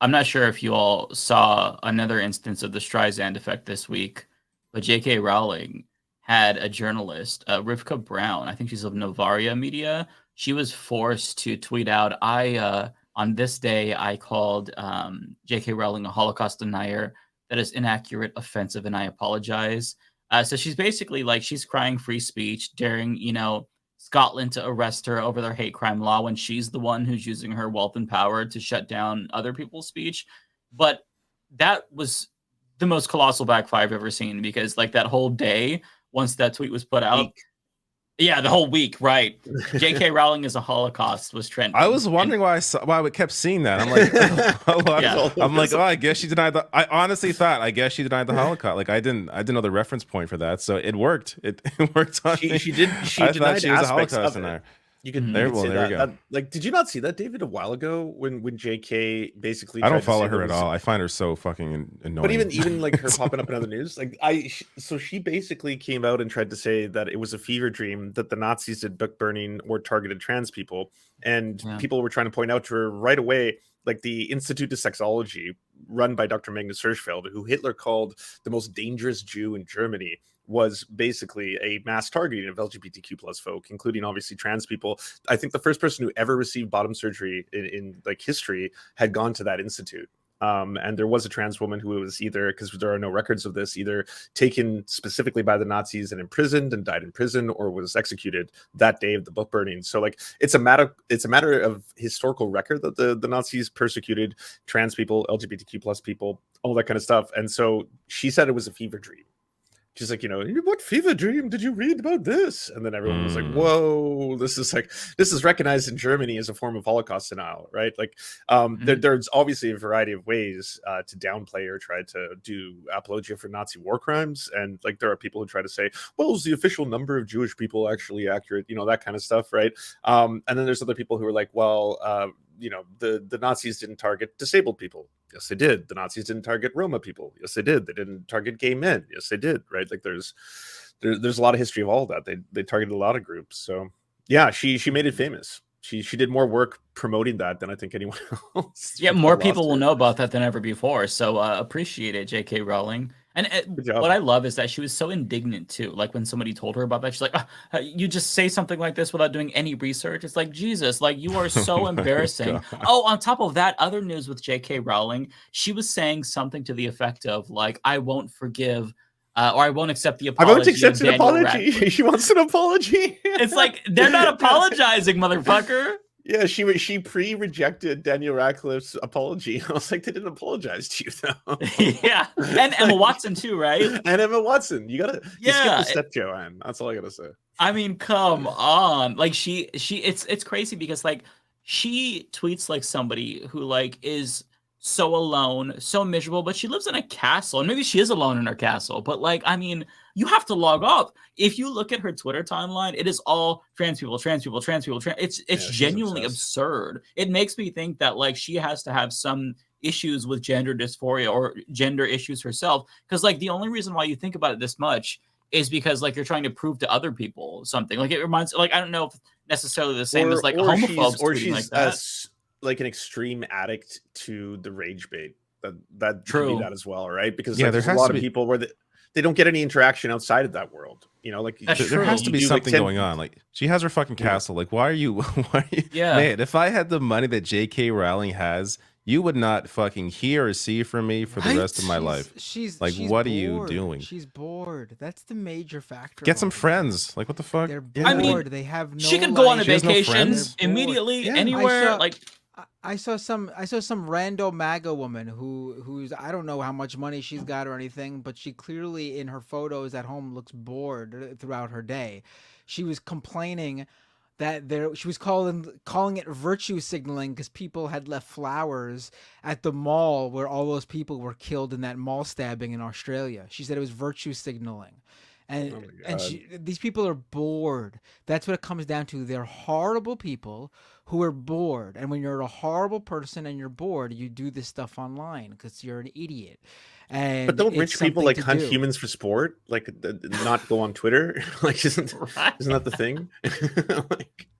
I'm not sure if you all saw another instance of the Streisand effect this week, but J.K. Rowling had a journalist, Rivka Brown. I think she's of Novaria Media. She was forced to tweet out, on this day, I called J.K. Rowling a Holocaust denier. That is inaccurate, offensive, and I apologize. So she's basically like, she's crying free speech, daring, Scotland to arrest her over their hate crime law when she's the one who's using her wealth and power to shut down other people's speech. But that was the most colossal backfire I've ever seen, because like that whole day, once that tweet was put out, yeah, the whole week, right? J.K. Rowling is a Holocaust was trending. I was wondering why I kept seeing that. I'm like, I guess she denied the. I honestly thought, I guess she denied the Holocaust. Like I didn't know the reference point for that, so it worked. It worked on me. She denied she was a aspects Holocaust of denier. it. You can there say we that. go. Like, did you not see that, David, a while ago when JK basically? I don't follow her at all. I find her so fucking annoying. But even like her popping up in other news, like so she basically came out and tried to say that it was a fever dream that the Nazis did book burning or targeted trans people, and people were trying to point out to her right away, like the Institute of Sexology, run by Dr. Magnus Hirschfeld, who Hitler called the most dangerous Jew in Germany, was basically a mass targeting of LGBTQ plus folk, including obviously trans people. I think the first person who ever received bottom surgery in like history had gone to that institute. And there was a trans woman who was either, because there are no records of this, either taken specifically by the Nazis and imprisoned and died in prison, or was executed that day of the book burning. So like it's a matter of historical record that the Nazis persecuted trans people, LGBTQ plus people, all that kind of stuff. And so she said it was a fever dream. She's like, what fever dream did you read about this? And then everyone was like, whoa, this is recognized in Germany as a form of Holocaust denial, right? Like, there's obviously a variety of ways to downplay or try to do apologia for Nazi war crimes. And like, there are people who try to say, well, is the official number of Jewish people actually accurate? That kind of stuff, right? And then there's other people who are like, well, the Nazis didn't target disabled people. Yes, they did. The Nazis didn't target Roma people. Yes, they did. They didn't target gay men. Yes, they did. Right? Like there's a lot of history of all of that. They targeted a lot of groups. So yeah, she made it famous. She did more work promoting that than I think anyone else. Yeah, more people will know about that than ever before. So appreciate it, J.K. Rowling. And what I love is that she was so indignant too. Like when somebody told her about that, she's like, you just say something like this without doing any research. It's like, Jesus, like you are so embarrassing. On top of that, other news with J.K. Rowling, she was saying something to the effect of like, I won't forgive or I won't accept the apology. I won't accept an apology. She wants an apology. It's like, they're not apologizing, motherfucker. Yeah, she pre-rejected Daniel Radcliffe's apology. I was like, they didn't apologize to you though. Yeah, and Emma Watson too, right? And Emma Watson, you skip the step, Joanne. That's all I gotta say. I mean, come on, like it's crazy because like she tweets like somebody who like is so alone, so miserable, but she lives in a castle, and maybe she is alone in her castle, but like, I mean, you have to log off. If you look at her Twitter timeline, it is all trans people. It's genuinely absurd. It makes me think that like she has to have some issues with gender dysphoria or gender issues herself, because like the only reason why you think about it this much is because like you're trying to prove to other people something. Like it reminds, like I don't know if necessarily the same as like homophobes or tweeting she's like that. Like an extreme addict to the rage bait. That True. Could be that as well, right? Because like, there's a lot of people where they don't get any interaction outside of that world. Like there has to be something going on. Like she has her fucking castle. Like why are you? Yeah, man. If I had the money that J.K. Rowling has, you would not fucking hear or see from me for the rest of my life. She's like, she's what bored. are you doing? She's bored. That's the major factor. Get some friends. Like, what the fuck? They're bored. I mean, they have no. She could go on a She has no vacation friends? immediately anywhere. I saw some rando MAGA woman who's I don't know how much money she's got or anything, but she clearly in her photos at home looks bored throughout her day. She was complaining that she was calling it virtue signaling because people had left flowers at the mall where all those people were killed in that mall stabbing in Australia. She said it was virtue signaling. And these people are bored. That's what it comes down to. They're horrible people who are bored. And when you're a horrible person and you're bored, you do this stuff online because you're an idiot. And but don't rich people like hunt humans for sport? Like not go on Twitter? Like isn't that the thing?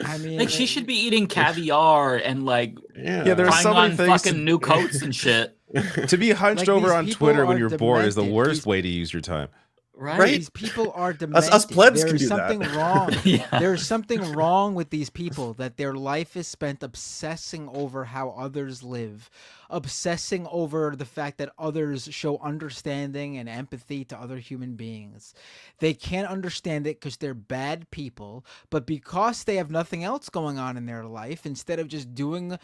I mean, like she should be eating caviar and like Yeah, there's trying so many on things fucking new coats and shit. To be hunched Like, over these on people Twitter when are you're bored is the demented. worst way to use your time. Right. These people are demented. Us plebs can There's do something that. wrong. Yeah. There's something wrong with these people, that their life is spent obsessing over how others live, obsessing over the fact that others show understanding and empathy to other human beings. They can't understand it because they're bad people, but because they have nothing else going on in their life, instead of just doing,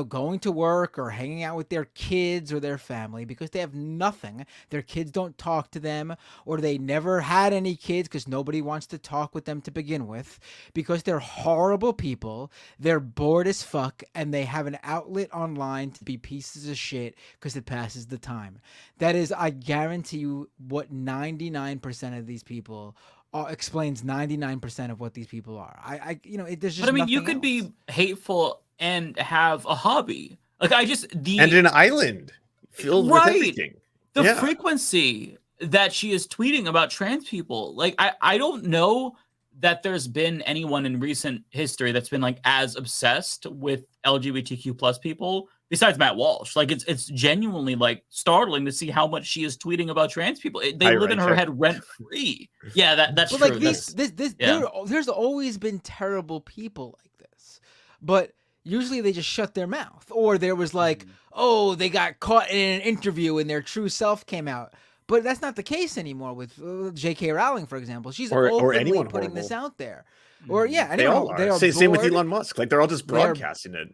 going to work or hanging out with their kids or their family, because they have nothing, their kids don't talk to them, or they never had any kids because nobody wants to talk with them to begin with, because they're horrible people, they're bored as fuck, and they have an outlet online to be pieces of shit because it passes the time. That is, I guarantee you, what 99% of these people explains 99% of what these people are. There's just. But I mean, you nothing could else. be hateful and have a hobby. Like and an island filled with everything. The frequency that she is tweeting about trans people, like I don't know that there's been anyone in recent history that's been like as obsessed with LGBTQ plus people besides Matt Walsh. Like it's genuinely like startling to see how much she is tweeting about trans people. They live in her head rent free. Yeah, that's but true. Like there's always been terrible people like this, but usually they just shut their mouth, or there was like, oh, they got caught in an interview and their true self came out. But that's not the case anymore with J.K. Rowling, for example. She's openly anyone putting horrible. this out there. Or anyone. They all are. Same with Elon Musk. Like they're all just broadcasting it.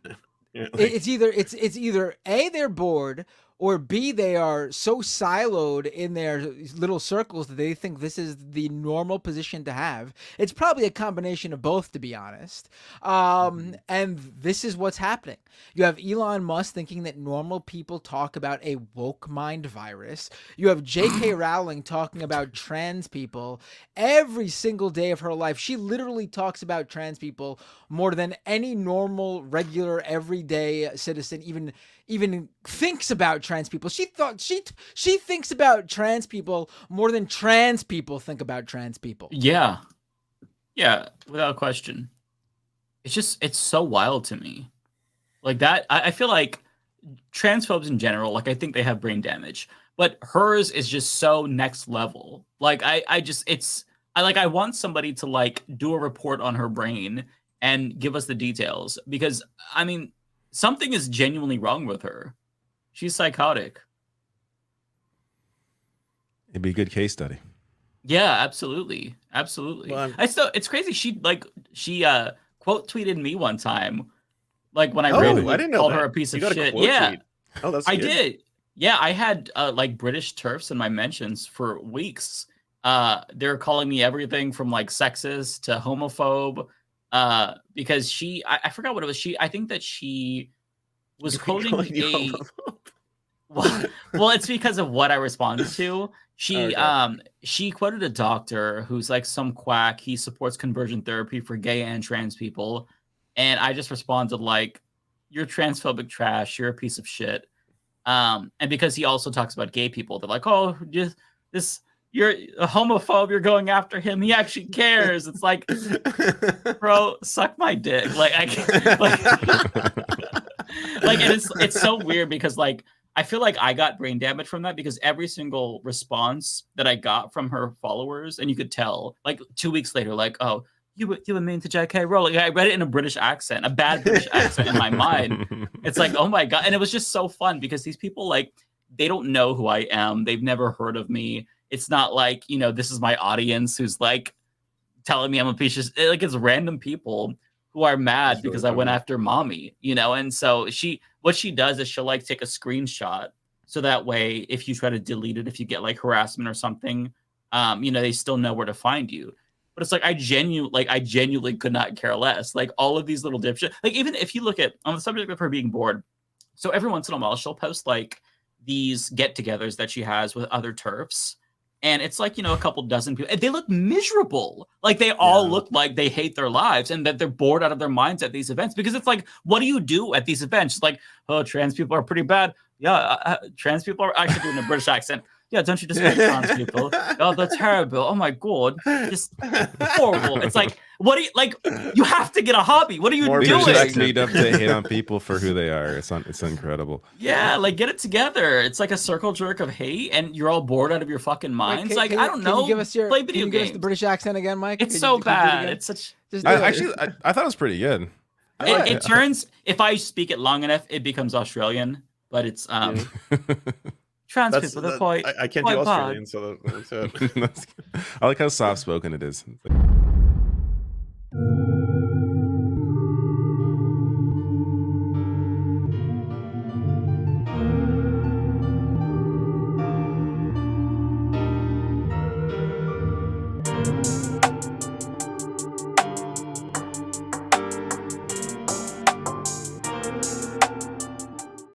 It's either A, they're bored, or B, they are so siloed in their little circles that they think this is the normal position to have. It's probably a combination of both, to be honest. And this is what's happening. You have Elon Musk thinking that normal people talk about a woke mind virus. You have J.K. Rowling talking about trans people every single day of her life. She literally talks about trans people more than any normal, regular, everyday citizen even thinks about trans people. She thinks about trans people more than trans people think about trans people. Yeah, without question. It's so wild to me. Like that, I feel like transphobes in general, like I think they have brain damage, but hers is just so next level. Like I want somebody to like do a report on her brain and give us the details, because I mean, something is genuinely wrong with her. She's psychotic. It'd be a good case study. Yeah, absolutely. Well, it's crazy. She quote tweeted me one time, like when I randomly called her a piece of shit. Yeah, that's I did. Yeah, I had like British TERFs in my mentions for weeks. They were calling me everything from like sexist to homophobe. Because I forgot what it was. I think that she was quoting a. Well, it's because of what I responded to. She quoted a doctor who's like some quack. He supports conversion therapy for gay and trans people, and I just responded like, "You're transphobic trash. You're a piece of shit." And because he also talks about gay people, they're like, "Oh, just this." You're a homophobe. You're going after him. He actually cares. It's like, bro, suck my dick. Like I can't, like, and it's so weird because like I feel like I got brain damage from that, because every single response that I got from her followers, and you could tell, like 2 weeks later, like, oh, you were mean to J.K. Rowling. I read it in a British accent, a bad British accent in my mind. It's like, oh my god, and it was just so fun because these people, like, they don't know who I am. They've never heard of me. It's not like, this is my audience who's like telling me I'm a piece of shit. Like, it's random people who are mad because I went after mommy, and so what she does is she'll like take a screenshot, so that way if you try to delete it, if you get like harassment or something, they still know where to find you. But it's like I genuinely could not care less. Like all of these little dipshits, like even if you look at on the subject of her being bored, so every once in a while she'll post like these get-togethers that she has with other TERFs. And it's like, a couple dozen people. They look miserable. Like they all look like they hate their lives and that they're bored out of their minds at these events. Because it's like, what do you do at these events? It's like, oh, trans people are pretty bad. Yeah, trans people are actually doing a British accent. yeah, don't you despise trans people? Oh, they're terrible. Oh my god, just horrible. It's like, what do you like? You have to get a hobby. What are you More We doing? just meet up to hate on people for who they are. It's incredible. Yeah, like get it together. It's like a circle jerk of hate, and you're all bored out of your fucking minds. I don't know. Can you give us play video can you give us games. the British accent again, Mike? It's Can so you do it bad. again? It's such. Just do it. I thought it was pretty good. It turns, if I speak it long enough, it becomes Australian. But it's trans people. They're quite. I can't quite do bad. Australian, so that's it. I like how soft spoken it is. It's